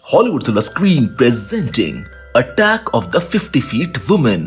Hollywood Silver Screen presenting Attack of the 50 Feet Woman।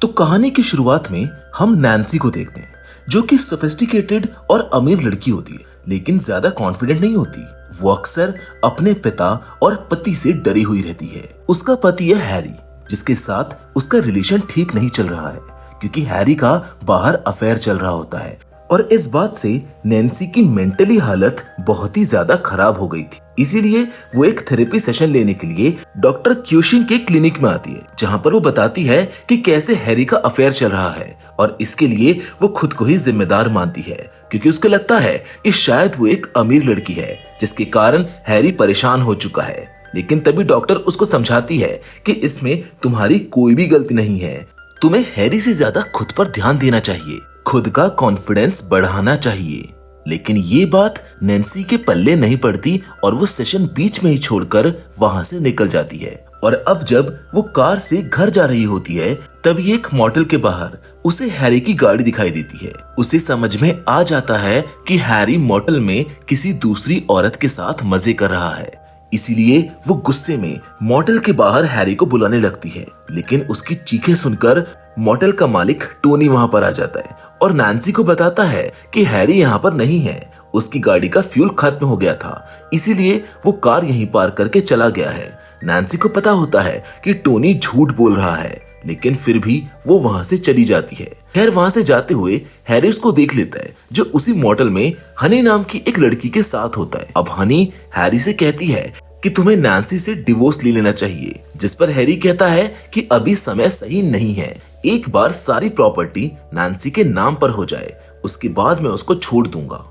तो कहानी की शुरुआत में हम नैन्सी को देखते हैं, जो कि सोफिस्टिकेटेड और अमीर लड़की होती है, लेकिन ज्यादा कॉन्फिडेंट नहीं होती। वो अक्सर अपने पिता और पति से डरी हुई रहती है। उसका पति है हैरी, जिसके साथ उसका रिलेशन ठीक नहीं चल रहा है, क्योंकि हैरी का बाहर अफेयर चल रहा होता है। और इस बात से नैन्सी की मेंटली हालत बहुत ही ज्यादा खराब हो गई थी। इसीलिए वो एक थेरेपी सेशन लेने के लिए डॉक्टर क्यूशिंग के क्लिनिक में आती है, जहाँ पर वो बताती है कि कैसे हैरी का अफेयर चल रहा है, और इसके लिए वो खुद को ही जिम्मेदार मानती है, क्योंकि उसको लगता है कि शायद वो एक अमीर लड़की है, जिसके कारण हैरी परेशान हो चुका है। लेकिन तभी डॉक्टर उसको समझाती है कि इसमें तुम्हारी कोई भी गलती नहीं है, तुम्हें हैरी से ज्यादा खुद पर ध्यान देना चाहिए, खुद का कॉन्फिडेंस बढ़ाना चाहिए। लेकिन ये बात नैन्सी के पल्ले नहीं पड़ती और वो सेशन बीच में ही छोड़कर वहां से निकल जाती है। और अब जब वो कार से घर जा रही होती है, तभी एक मोटेल के बाहर उसे हैरी की गाड़ी दिखाई देती है। उसे समझ में आ जाता है कि हैरी मोटेल में किसी दूसरी औरत के साथ मजे कर रहा है। इसीलिए वो गुस्से में मोटेल के बाहर हैरी को बुलाने लगती है, लेकिन उसकी चीखें सुनकर मोटेल का मालिक टोनी वहां पर आ जाता है और नैन्सी को बताता है कि हैरी यहाँ पर नहीं है, उसकी गाड़ी का फ्यूल खत्म हो गया था, इसीलिए वो कार यहीं पार्क करके चला गया है। नैन्सी को पता होता है कि टोनी झूठ बोल रहा है, लेकिन फिर भी वो वहां से चली जाती है। खैर, वहां से जाते हुए हैरी उसको देख लेता है, जो उसी मोटेल में हनी नाम की एक लड़की के साथ होता है। अब हनी हैरी से कहती है कि तुम्हें नैन्सी से डिवोर्स ले लेना चाहिए, जिस पर हैरी कहता है कि अभी समय सही नहीं है, एक बार सारी प्रॉपर्टी नैन्सी के नाम पर हो जाए, उसके बाद मैं उसको छोड़ दूंगा।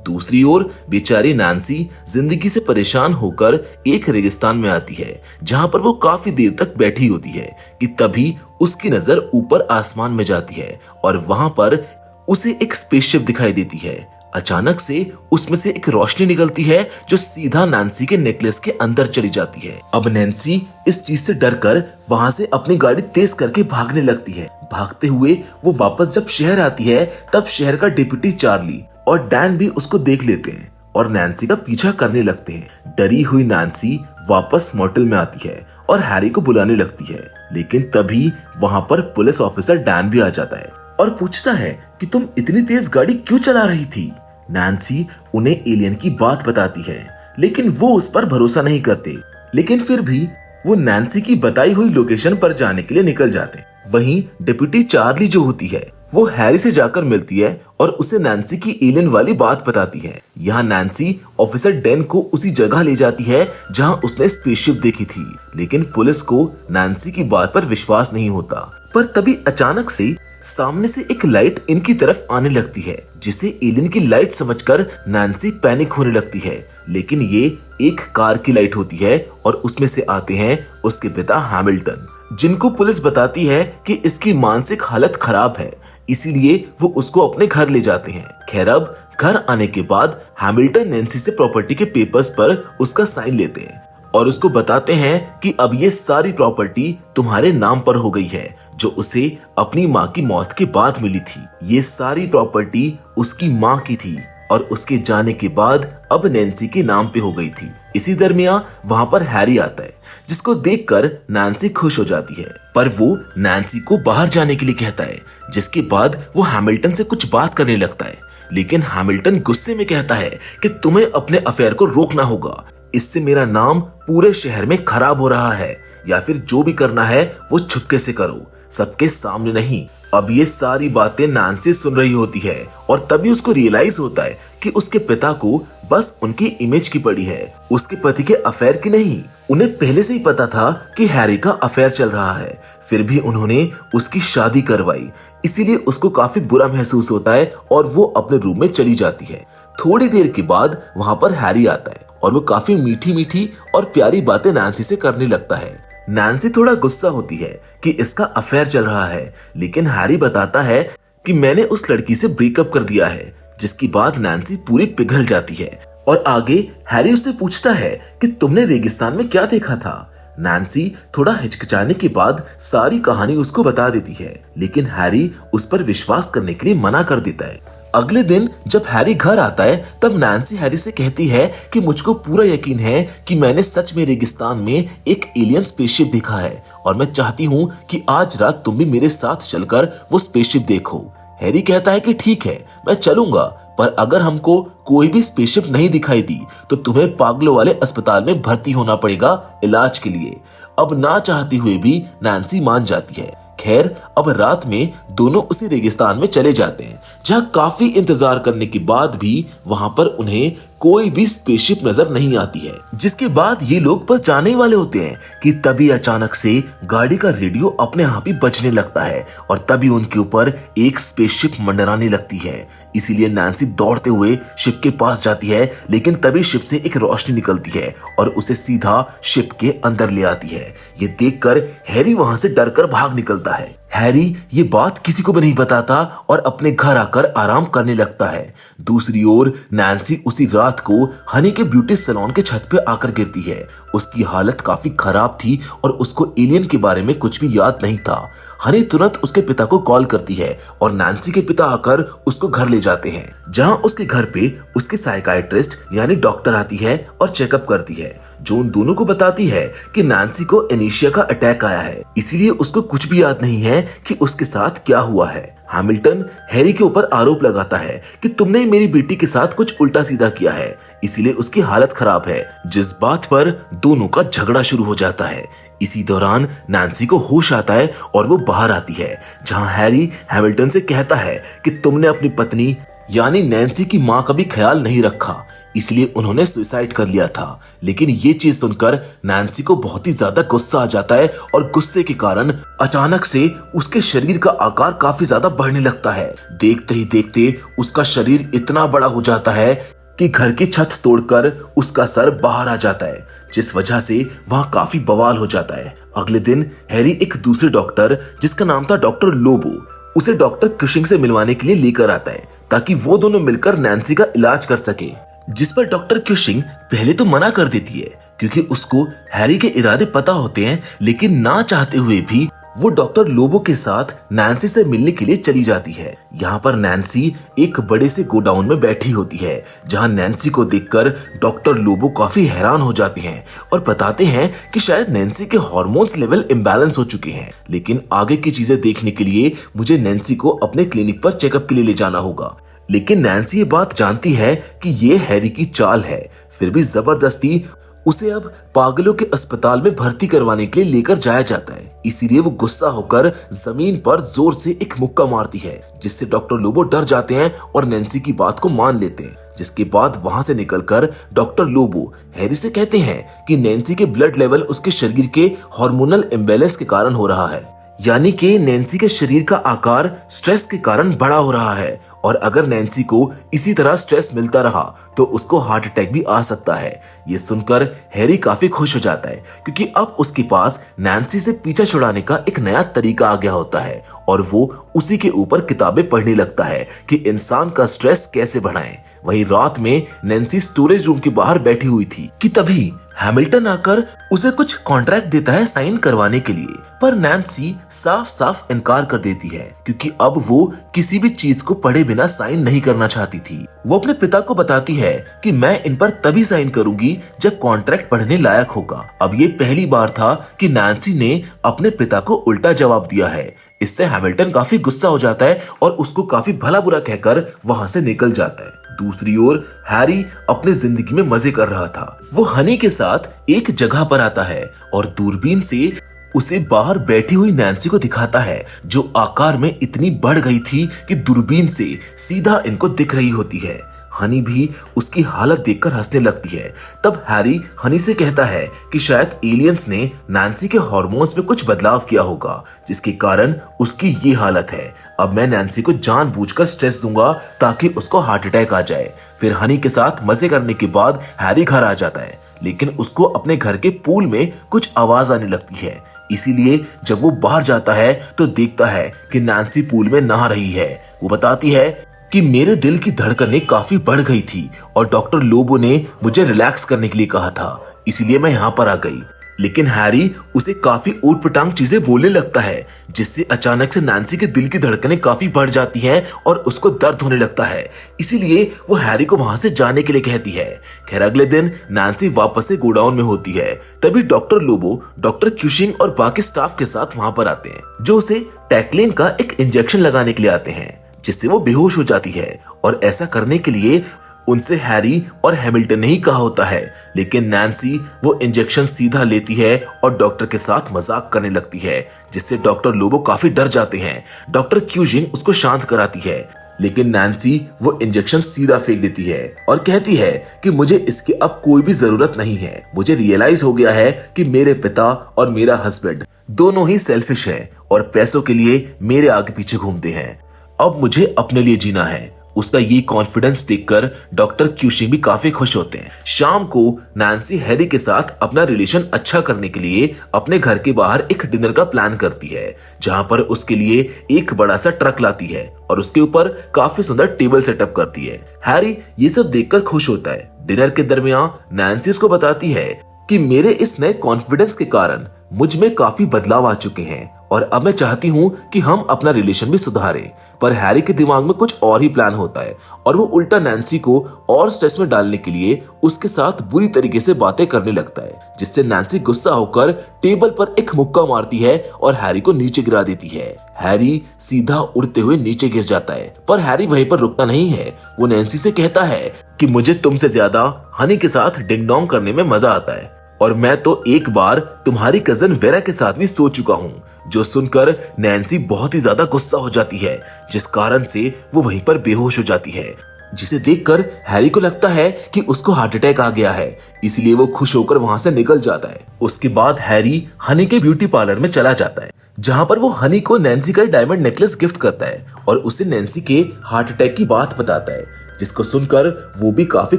दूसरी ओर बेचारी नैन्सी जिंदगी से परेशान होकर एक रेगिस्तान में आती है, जहां पर वो काफी देर तक बैठी होती है कि तभी उसकी नजर ऊपर आसमान में जाती है और वहां पर उसे एक स्पेसशिप दिखाई देती है। अचानक से उसमें से एक रोशनी निकलती है, जो सीधा नैन्सी के नेकलेस के अंदर चली जाती है। अब नैन्सी इस चीज से डरकर वहां से अपनी गाड़ी तेज करके भागने लगती है। भागते हुए वो वापस जब शहर आती है, तब शहर का डिप्टी चार्ली और डैन भी उसको देख लेते हैं और नैन्सी का पीछा करने लगते हैं। डरी हुई नैन्सी वापस मोटेल में आती है और हैरी को बुलाने लगती है, लेकिन तभी वहां पर पुलिस ऑफिसर डैन भी आ जाता है और पूछता है कि तुम इतनी तेज गाड़ी क्यों चला रही थी। नैन्सी उन्हें एलियन की बात बताती है, लेकिन वो उस पर भरोसा नहीं करते, लेकिन फिर भी वो नैन्सी की बताई हुई लोकेशन पर जाने के लिए निकल जाते। वहीं डिप्टी चार्ली जो होती है, वो हैरी से जाकर मिलती है और उसे नैन्सी की एलियन वाली बात बताती है। यहाँ नैन्सी ऑफिसर डैन को उसी जगह ले जाती है जहाँ उसने स्पेसशिप देखी थी, लेकिन पुलिस को नैन्सी की बात पर विश्वास नहीं होता। पर तभी अचानक से सामने से एक लाइट इनकी तरफ आने लगती है, जिसे एलियन की लाइट समझकर नैन्सी पैनिक होने लगती है, लेकिन ये एक कार की लाइट होती है और उसमें से आते हैं उसके पिता हैमिल्टन, जिनको पुलिस बताती है कि इसकी मानसिक हालत खराब है, इसीलिए वो उसको अपने घर ले जाते हैं। खैर, अब घर आने के बाद हैमिल्टन नैन्सी से प्रॉपर्टी के पेपर्स पर उसका साइन लेते हैं और उसको बताते हैं कि अब ये सारी प्रॉपर्टी तुम्हारे नाम पर हो गई है, जो उसे अपनी माँ की मौत के बाद मिली थी। ये सारी प्रॉपर्टी उसकी माँ की थी और उसके जाने के बाद अब नैन्सी के नाम पे हो गई थी। इसी दरमियान वहां पर हैरी आता है, जिसको देखकर नैन्सी खुश हो जाती है, पर वो नैन्सी को बाहर जाने के लिए कहता है, जिसके बाद वो हैमिल्टन से कुछ बात करने लगता है, लेकिन हैमिल्टन गुस्से में कहता है कि तुम्हें अपने अफेयर को रोकना होगा, इससे मेरा नाम पूरे शहर में खराब हो रहा है, या फिर जो भी करना है वो छुपके से करो, सबके सामने नहीं। अब ये सारी बातें नैन्सी सुन रही होती है और तभी उसको रियलाइज होता है कि उसके पिता को बस उनकी इमेज की पड़ी है, उसके पति के अफेयर की नहीं। उन्हें पहले से ही पता था कि हैरी का अफेयर चल रहा है, फिर भी उन्होंने उसकी शादी करवाई, इसीलिए उसको काफी बुरा महसूस होता है और वो अपने रूम में चली जाती है। थोड़ी देर के बाद वहां पर हैरी आता है और वो काफी मीठी मीठी और प्यारी बातें नैन्सी से करने लगता है। नैन्सी थोड़ा गुस्सा होती है कि इसका अफेयर चल रहा है, लेकिन हैरी बताता है कि मैंने उस लड़की से ब्रेकअप कर दिया है, जिसकी बात नैन्सी पूरी पिघल जाती है। और आगे हैरी उससे पूछता है कि तुमने रेगिस्तान में क्या देखा था। नैन्सी थोड़ा हिचकिचाने के बाद सारी कहानी उसको बता देती है, लेकिन हैरी उस पर विश्वास करने के लिए मना कर देता है। अगले दिन जब हैरी घर आता है तब नैन्सी हैरी से कहती है कि मुझको पूरा यकीन है कि मैंने सच में रेगिस्तान में एक एलियन स्पेसशिप देखा है और मैं चाहती हूँ कि आज रात तुम भी मेरे साथ चलकर वो स्पेसशिप देखो। हैरी कहता है कि ठीक है, मैं चलूंगा, पर अगर हमको कोई भी स्पेसशिप नहीं दिखाई दी तो तुम्हें पागलों वाले अस्पताल में भर्ती होना पड़ेगा इलाज के लिए। अब ना चाहते हुए भी नैन्सी मान जाती है। खैर, अब रात में दोनों उसी रेगिस्तान में चले जाते हैं जहां काफी इंतजार करने के बाद भी वहां पर उन्हें कोई भी स्पेसशिप नजर नहीं आती है। जिसके बाद ये लोग बस जाने ही वाले होते हैं कि तभी अचानक से गाड़ी का रेडियो अपने आप ही बजने लगता है और तभी उनके ऊपर एक स्पेसशिप मंडराने लगती है। इसीलिए नैन्सी दौड़ते हुए शिप के पास जाती है, लेकिन तभी शिप से एक रोशनी निकलती है और उसे सीधा शिप के अंदर ले आती है। ये देखकर हैरी वहां से डरकर भाग निकलता है। हैरी ये बात किसी को भी नहीं बताता और अपने घर आकर आराम करने लगता है। दूसरी ओर नैन्सी उसी रात को हनी के ब्यूटी सैलून के छत पे आकर गिरती है। उसकी हालत काफी खराब थी और उसको एलियन के बारे में कुछ भी याद नहीं था। हनी तुरंत उसके पिता को कॉल करती है और नैन्सी के पिता आकर उसको घर ले जाते हैं, जहां उसके घर पे उसकी साइकाइट्रिस्ट यानी डॉक्टर आती है और चेकअप करती है, जो उन दोनों को बताती है कि नैन्सी को एनीशिया का अटैक आया है, इसीलिए उसको कुछ भी याद नहीं है कि उसके साथ क्या हुआ है। हैमिल्टन हैरी के ऊपर आरोप लगाता है कि तुमने मेरी बेटी के साथ कुछ उल्टा सीधा किया है, इसीलिए उसकी हालत खराब है, जिस बात पर दोनों का झगड़ा शुरू हो जाता है। इसी दौरान नैन्सी को होश आता है और वो बाहर आती है, जहां हैरी हैमिल्टन से कहता है कि तुमने अपनी पत्नी यानी नैन्सी की माँ का भी ख्याल नहीं रखा, इसलिए उन्होंने सुसाइड कर लिया था। लेकिन ये चीज सुनकर नैन्सी को बहुत ही ज्यादा गुस्सा आ जाता है और गुस्से के कारण अचानक से उसके शरीर का आकार काफी ज्यादा बढ़ने लगता है। देखते ही देखते उसका शरीर इतना बड़ा हो जाता है कि घर की छत तोड़कर उसका सर बाहर आ जाता है, जिस वजह से वहां काफी बवाल हो जाता है। अगले दिन हैरी एक दूसरे डॉक्टर जिसका नाम था डॉक्टर लोबो, उसे डॉक्टर क्रिशिंग से मिलवाने के लिए लेकर आता है ताकि वो दोनों मिलकर नैन्सी का इलाज कर सके, जिस पर डॉक्टर क्रिशिंग पहले तो मना कर देती है क्योंकि उसको हैरी के इरादे पता होते हैं, लेकिन ना चाहते हुए भी वो डॉक्टर लोबो के साथ नैन्सी से मिलने के लिए चली जाती है। यहाँ पर नैन्सी एक बड़े से गोडाउन में बैठी होती है, जहाँ नैन्सी को देखकर डॉक्टर लोबो काफी हैरान हो जाती हैं और बताते हैं कि शायद नैन्सी के हार्मोन्स लेवल इम्बैलेंस हो चुके हैं, लेकिन आगे की चीजें देखने के लिए मुझे नैन्सी को अपने क्लिनिक पर चेकअप के लिए ले जाना होगा। लेकिन नैन्सी ये बात जानती है कि ये हैरी की चाल है, फिर भी जबरदस्ती उसे अब पागलों के अस्पताल में भर्ती करवाने के लिए लेकर जाया जाता है। इसीलिए वो गुस्सा होकर जमीन पर जोर से एक मुक्का मारती है, जिससे डॉक्टर लोबो डर जाते हैं और नैन्सी की बात को मान लेते हैं। जिसके बाद वहां से निकलकर डॉक्टर लोबो हैरी से कहते हैं कि नैन्सी के ब्लड लेवल उसके शरीर के हार्मोनल इम्बैलेंस के कारण हो रहा है, यानी कि नैन्सी के शरीर का आकार स्ट्रेस के कारण बड़ा हो रहा है और अगर नैन्सी को इसी तरह स्ट्रेस मिलता रहा तो उसको हार्ट अटैक भी आ सकता है। ये सुनकर हैरी काफी खुश हो जाता है क्योंकि अब उसके पास नैन्सी से पीछा छुड़ाने का एक नया तरीका आ गया होता है और वो उसी के ऊपर किताबें पढ़ने लगता है कि इंसान का स्ट्रेस कैसे बढ़ाएं। वही रात में नैन्सी स्टोरेज रूम के बाहर बैठी हुई थी कि तभी हैमिल्टन आकर उसे कुछ कॉन्ट्रैक्ट देता है साइन करवाने के लिए, पर नैन्सी साफ साफ इनकार कर देती है क्योंकि अब वो किसी भी चीज को पढ़े बिना साइन नहीं करना चाहती थी। वो अपने पिता को बताती है कि मैं इन पर तभी साइन करूंगी जब कॉन्ट्रैक्ट पढ़ने लायक होगा। अब ये पहली बार था कि नैन्सी ने अपने पिता को उल्टा जवाब दिया है। इससे हैमिल्टन काफी गुस्सा हो जाता है और उसको काफी भला बुरा कहकर वहां से निकल जाता है। दूसरी ओर हैरी अपनी जिंदगी में मजे कर रहा था। वो हनी के साथ एक जगह पर आता है और दूरबीन से उसे बाहर बैठी हुई नैन्सी को दिखाता है, जो आकार में इतनी बढ़ गई थी कि दूरबीन से सीधा इनको दिख रही होती है। हनी भी उसकी हालत देखकर हंसने लगती है। तब हैरी हनी से कहता है कि शायद एलियंस ने नैन्सी के हार्मोन्स में कुछ बदलाव किया होगा, जिसके कारण उसकी ये हालत है। अब मैं नैन्सी को जानबूझकर स्ट्रेस दूंगा ताकि उसको हार्ट अटैक आ जाए। फिर हनी के साथ मजे करने के बाद हैरी घर आ जाता है, लेकिन उसको अपने घर के पूल में कुछ आवाज आने लगती है। इसीलिए जब वो बाहर जाता है तो देखता है कि नैन्सी पूल में नहा रही है। वो बताती है कि मेरे दिल की धड़कनें काफी बढ़ गई थी और डॉक्टर लोबो ने मुझे रिलैक्स करने के लिए कहा था, इसीलिए मैं यहाँ पर आ गई। लेकिन हैरी उसे काफी ऊटपटांग चीजें बोलने लगता है, जिससे अचानक से नैन्सी के दिल की धड़कनें काफी बढ़ जाती हैं और उसको दर्द होने लगता है। इसीलिए वो हैरी को वहां से जाने के लिए कहती है। खैर अगले दिन नैन्सी वापस से गोडाउन में होती है। तभी डॉक्टर लोबो, डॉक्टर क्यूशिंग और बाकी स्टाफ के साथ वहां पर आते हैं, जो उसे टैक्लिन का एक इंजेक्शन लगाने के लिए आते हैं, जिससे वो बेहोश हो जाती है। और ऐसा करने के लिए उनसे हैरी और हैमिल्टन ने ही कहा होता है, लेकिन नैन्सी वो इंजेक्शन सीधा लेती है और डॉक्टर के साथ मजाक करने लगती है, जिससे डॉक्टर लोबो काफी डर जाते हैं। डॉक्टर क्यूजिंग उसको शांत कराती है, लेकिन नैन्सी वो इंजेक्शन सीधा फेंक देती है और कहती है कि मुझे इसकी अब कोई भी जरूरत नहीं है। मुझे रियलाइज हो गया है कि मेरे पिता और मेरा हस्बैंड दोनों ही सेल्फिश हैं और पैसों के लिए मेरे आगे पीछे घूमते हैं। अब मुझे अपने लिए जीना है। उसका ये कॉन्फिडेंस देखकर डॉक्टर क्यूशिंग भी काफी खुश होते हैं। शाम को नैन्सी हैरी के साथ अपना रिलेशन अच्छा करने के लिए अपने घर के बाहर एक डिनर का प्लान करती है, जहां पर उसके लिए एक बड़ा सा ट्रक लाती है और उसके ऊपर काफी सुंदर टेबल सेटअप करती है। हैरी ये सब देखकर खुश होता है। डिनर के दरमियान नैन्सी उसको बताती है कि मेरे इस नए कॉन्फिडेंस के कारण मुझ में काफी बदलाव आ चुके हैं और अब मैं चाहती हूँ कि हम अपना रिलेशन भी सुधारें। पर हैरी के दिमाग में कुछ और ही प्लान होता है और वो उल्टा नैन्सी को और स्ट्रेस में डालने के लिए उसके साथ बुरी तरीके से बातें करने लगता है, जिससे नैन्सी गुस्सा होकर टेबल पर एक मुक्का मारती है और हैरी को नीचे गिरा देती है। हैरी सीधा उड़ते हुए नीचे गिर जाता है, पर हैरी वहीं पर रुकता नहीं है। वो नैन्सी से कहता है कि मुझे तुमसे ज्यादा हनी के साथ डिंग डोंग करने में मजा आता है और मैं तो एक बार तुम्हारी कजन वेरा के साथ भी सो चुका हूँ। जो सुनकर नैन्सी बहुत ही ज्यादा गुस्सा हो जाती है, जिस कारण से वो वहीं पर बेहोश हो जाती है, जिसे देखकर हैरी को लगता है कि उसको हार्ट अटैक आ गया है। इसलिए वो खुश होकर वहां से निकल जाता है। उसके बाद हैरी हनी के ब्यूटी पार्लर में चला जाता है, जहां पर वो हनी को नैन्सी का डायमंड नेकलेस गिफ्ट करता है और उसे नैन्सी के हार्ट अटैक की बात बताता है, जिसको सुनकर वो भी काफी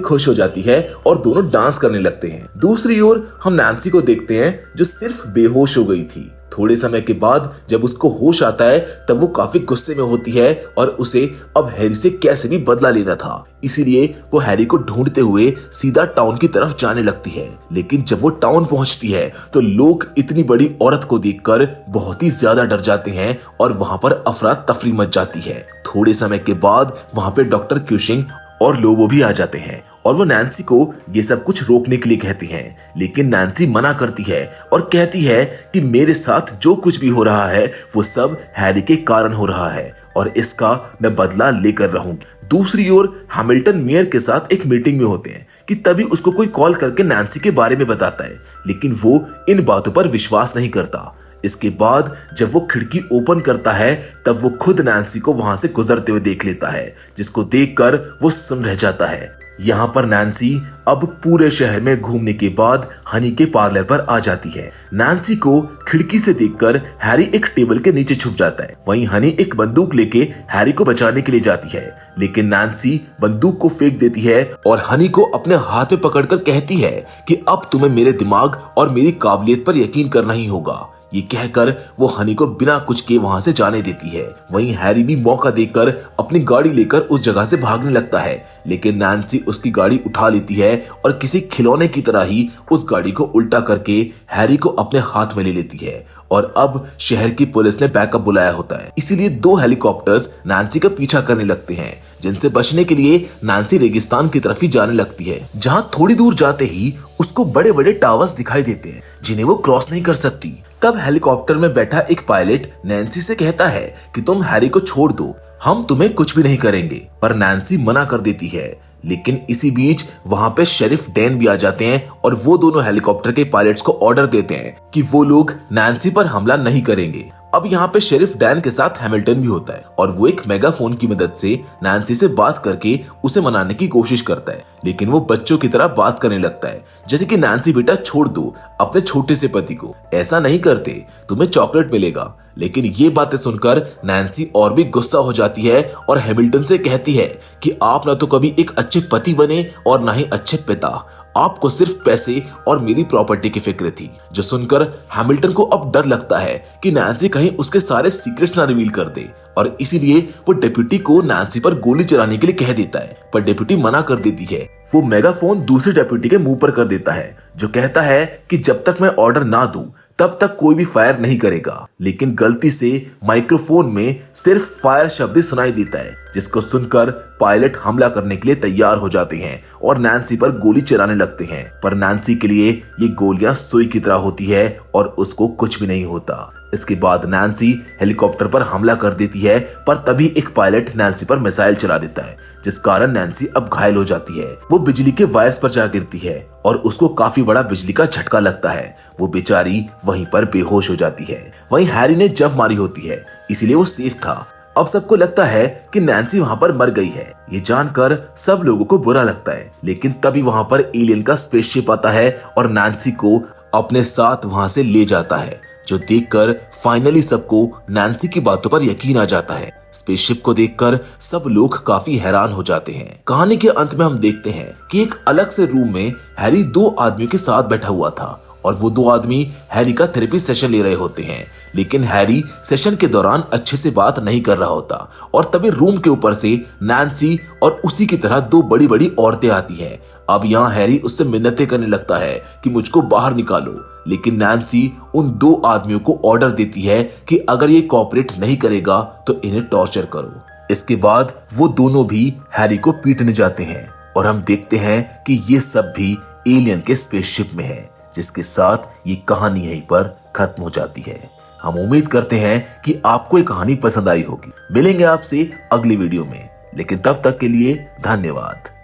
खुश हो जाती है और दोनों डांस करने लगते हैं। दूसरी ओर हम नैन्सी को देखते हैं, जो सिर्फ बेहोश हो गई थी। थोड़े समय के बाद जब उसको होश आता है तब वो काफी गुस्से में होती है और उसे अब हैरी से कैसे भी बदला लेना था। इसीलिए वो हैरी को ढूंढते हुए सीधा टाउन की तरफ जाने लगती है। लेकिन जब वो टाउन पहुंचती है तो लोग इतनी बड़ी औरत को देखकर बहुत ही ज्यादा डर जाते हैं और वहां पर अफरा तफरी मच जाती है। थोड़े समय के बाद वहां पे डॉक्टर क्यूशिंग और लोबो भी आ जाते हैं और वो नैन्सी को ये सब कुछ रोकने के लिए कहती हैं, लेकिन नैन्सी मना करती है और कहती है कि मेरे साथ जो कुछ भी हो रहा है वो सब हैरी के कारण हो रहा है और इसका मैं बदला लेकर रहूंगी। दूसरी ओर हैमिल्टन मेयर के साथ एक मीटिंग में होते हैं कि तभी उसको कोई कॉल करके नैन्सी के बारे में बताता है, लेकिन वो इन बातों पर विश्वास नहीं करता। इसके बाद जब वो खिड़की ओपन करता है तब वो खुद नैन्सी को वहां से गुजरते हुए देख लेता है, जिसको देखकर वो सुन रह जाता है। यहाँ पर नैन्सी अब पूरे शहर में घूमने के बाद हनी के पार्लर पर आ जाती है। नैन्सी को खिड़की से देखकर हैरी एक टेबल के नीचे छुप जाता है। वहीं हनी एक बंदूक लेके हैरी को बचाने के लिए जाती है, लेकिन नैन्सी बंदूक को फेंक देती है और हनी को अपने हाथ में पकड़कर कहती है कि अब तुम्हें मेरे दिमाग और मेरी काबिलियत पर यकीन करना ही होगा। ये कहकर वो हनी को बिना कुछ के वहां से जाने देती है। वहीं हैरी भी मौका देकर अपनी गाड़ी लेकर उस जगह से भागने लगता है, लेकिन नैन्सी उसकी गाड़ी उठा लेती है और किसी खिलौने की तरह ही उस गाड़ी को उल्टा करके हैरी को अपने हाथ में ले लेती है। और अब शहर की पुलिस ने बैकअप बुलाया होता है, इसीलिए 2 हेलीकॉप्टर्स नैन्सी का पीछा करने लगते हैं, जिनसे बचने के लिए नैन्सी रेगिस्तान की तरफ ही जाने लगती है, जहां थोड़ी दूर जाते ही उसको बड़े बड़े टावर्स दिखाई देते हैं जिन्हें वो क्रॉस नहीं कर सकती। तब हेलीकॉप्टर में बैठा एक पायलट नैन्सी से कहता है कि तुम हैरी को छोड़ दो, हम तुम्हें कुछ भी नहीं करेंगे, पर नैन्सी मना कर देती है। लेकिन इसी बीच वहां पे शेरिफ डैन भी आ जाते हैं और वो दोनों हेलीकॉप्टर के पायलट्स को ऑर्डर देते हैं कि वो लोग नैन्सी पर हमला नहीं करेंगे। अब यहाँ पे शेरिफ डैन के साथ हैमिल्टन भी होता है और वो एक मेगाफोन की मदद से नैन्सी से बात करके उसे मनाने की कोशिश करता है, लेकिन वो बच्चों की तरह बात करने लगता है, जैसे कि नैन्सी बेटा छोड़ दो अपने छोटे से पति को, ऐसा नहीं करते, तुम्हें चॉकलेट मिलेगा। लेकिन ये बातें सुनकर नैन्सी और भी गुस्सा हो जाती है और हैमिल्टन से कहती है कि आप ना तो कभी एक अच्छे पति बने और ना ही अच्छे पिता, आपको सिर्फ पैसे और मेरी प्रॉपर्टी की फिक्र थी। जो सुनकर हैमिल्टन को अब डर लगता है कि नैन्सी कहीं उसके सारे सीक्रेट्स ना रिवील कर दे और इसीलिए वो डेप्यूटी को नैन्सी पर गोली चलाने के लिए कह देता है, पर डेप्यूटी मना कर देती है। वो मेगाफोन दूसरे डेप्यूटी के मुंह पर कर देता है, जो कहता है कि जब तक मैं ऑर्डर ना दूं तब तक कोई भी फायर नहीं करेगा, लेकिन गलती से माइक्रोफोन में सिर्फ फायर शब्द ही सुनाई देता है, जिसको सुनकर पायलट हमला करने के लिए तैयार हो जाते हैं और नैन्सी पर गोली चलाने लगते हैं। पर नैन्सी के लिए ये गोलियां सुई की तरह होती है और उसको कुछ भी नहीं होता। इसके बाद नैन्सी हेलीकॉप्टर पर हमला कर देती है, पर तभी एक पायलट नैन्सी पर मिसाइल चला देता है, जिस कारण नैन्सी अब घायल हो जाती है। वो बिजली के वायर्स पर जा गिरती है और उसको काफी बड़ा बिजली का झटका लगता है। वो बेचारी वहीं पर बेहोश हो जाती है। वहीं हैरी ने जंप मारी होती है, इसीलिए वो सेफ था। अब सबको लगता है कि नैन्सी वहां पर मर गई है। ये जानकर सब लोगों को बुरा लगता है, लेकिन तभी वहां पर एलियन का स्पेसशिप आता है और नैन्सी को अपने साथ वहां से ले जाता है, जो देखकर फाइनली सबको नैन्सी की बातों पर यकीन आ जाता है। स्पेसशिप को देखकर सब लोग काफी हैरान हो जाते हैं। कहानी के अंत में हम देखते हैं कि एक अलग से रूम में हैरी 2 आदमियों के साथ बैठा हुआ था और वो 2 आदमी हैरी का थेरेपी सेशन ले रहे होते हैं, लेकिन हैरी सेशन के दौरान अच्छे से बात नहीं कर रहा होता और तभी रूम के ऊपर से नैन्सी और उसी की तरह 2 बड़ी बड़ी औरतें आती हैं। अब यहाँ हैरी उससे मिन्नतें करने लगता है कि मुझको बाहर निकालो, लेकिन नैन्सी उन 2 आदमियों को ऑर्डर देती है कि अगर ये कोऑपरेट नहीं करेगा तो इन्हें टॉर्चर करो। इसके बाद वो दोनों भी हैरी को पीटने जाते हैं और हम देखते हैं कि ये सब भी एलियन के स्पेसशिप में है, जिसके साथ ये कहानी यहीं पर खत्म हो जाती है। हम उम्मीद करते हैं कि आपको ये कहानी पसंद आई होगी। मिलेंगे आपसे अगली वीडियो में, लेकिन तब तक के लिए धन्यवाद।